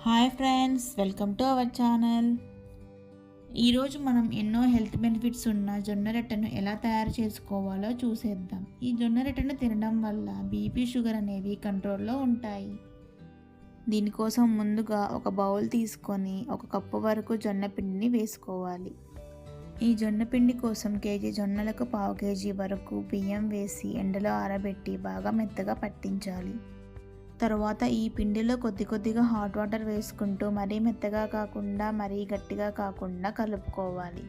Hi friends, welcome to our channel. ఈరోజు మనం ఎన్నో హెల్త్ బెనిఫిట్స్ ఉన్న జొన్న రొట్టెను ఎలా తయారు చేసుకోవాలో చూసేద్దాం. ఈ జొన్న రొట్టెను తినడం వల్ల బీపీ, షుగర్ అనేవి కంట్రోల్లో ఉంటాయి. దీనికోసం ముందుగా ఒక బౌల్ తీసుకొని 1 కప్పు వరకు జొన్న పిండిని వేసుకోవాలి. ఈ జొన్న పిండి కోసం కేజీ జొన్నలకు 1/2 కేజీ వరకు బియ్యం వేసి ఎండలో ఆరబెట్టి బాగా మెత్తగా పట్టించాలి. తరువాత ఈ పిండిలో కొద్దిగా హాట్ వాటర్ వేసుకుంటూ మరీ మెత్తగా కాకుండా మరీ గట్టిగా కాకుండా కలుపుకోవాలి.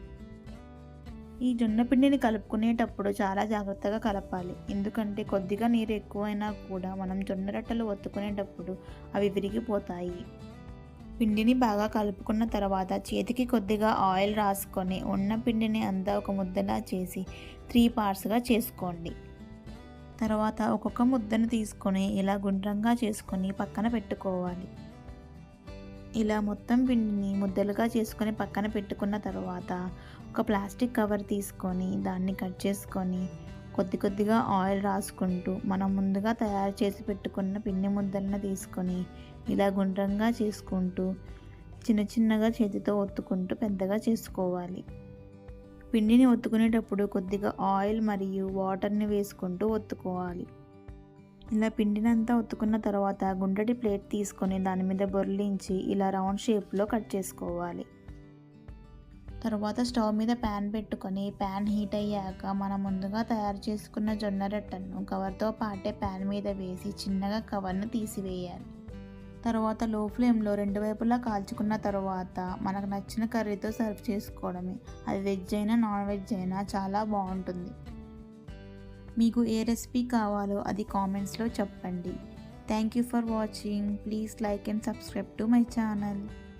ఈ జొన్న పిండిని కలుపుకునేటప్పుడు చాలా జాగ్రత్తగా కలపాలి. ఎందుకంటే కొద్దిగా నీరు ఎక్కువైనా కూడా మనం జొన్న రొట్టెలు ఒత్తుకునేటప్పుడు అవి విరిగిపోతాయి. పిండిని బాగా కలుపుకున్న తర్వాత చేతికి కొద్దిగా ఆయిల్ రాసుకొని ఉన్న పిండిని అంతా ఒక ముద్దలా చేసి 3 పార్ట్స్గా చేసుకోండి. తర్వాత ఒక్కొక్క ముద్దను తీసుకొని ఇలా గుండ్రంగా చేసుకొని పక్కన పెట్టుకోవాలి. ఇలా మొత్తం పిండిని ముద్దలుగా చేసుకొని పక్కన పెట్టుకున్న తర్వాత ఒక ప్లాస్టిక్ కవర్ తీసుకొని దాన్ని కట్ చేసుకొని కొద్దిగా ఆయిల్ రాసుకుంటూ మనం ముందుగా తయారు చేసి పెట్టుకున్న పిండి ముద్దలను తీసుకొని ఇలా గుండ్రంగా చేసుకుంటూ చిన్నగా చేతితో ఒత్తుకుంటూ పెద్దగా చేసుకోవాలి. పిండిని ఒత్తుకునేటప్పుడు కొద్దిగా ఆయిల్ మరియు వాటర్ని వేసుకుంటూ ఒత్తుకోవాలి. ఇలా పిండినంతా ఒత్తుకున్న తర్వాత గుండ్రటి ప్లేట్ తీసుకొని దాని మీద బొర్లించి ఇలా రౌండ్ షేప్లో కట్ చేసుకోవాలి. తర్వాత స్టవ్ మీద ప్యాన్ పెట్టుకొని ప్యాన్ హీట్ అయ్యాక మనం ముందుగా తయారు చేసుకున్న జొన్న రొట్టెను కవర్తో పాటే ప్యాన్ మీద వేసి చిన్నగా కవర్ను తీసివేయాలి. తర్వాత లో ఫ్లేమ్లో 2 వైపులా కాల్చుకున్న తర్వాత మనకు నచ్చిన కర్రీతో సర్వ్ చేసుకోవడమే. అది వెజ్ అయినా నాన్ వెజ్ అయినా చాలా బాగుంటుంది. మీకు ఏ రెసిపీ కావాలో అది కామెంట్స్లో చెప్పండి. Thank you for watching. Please like and subscribe to my channel.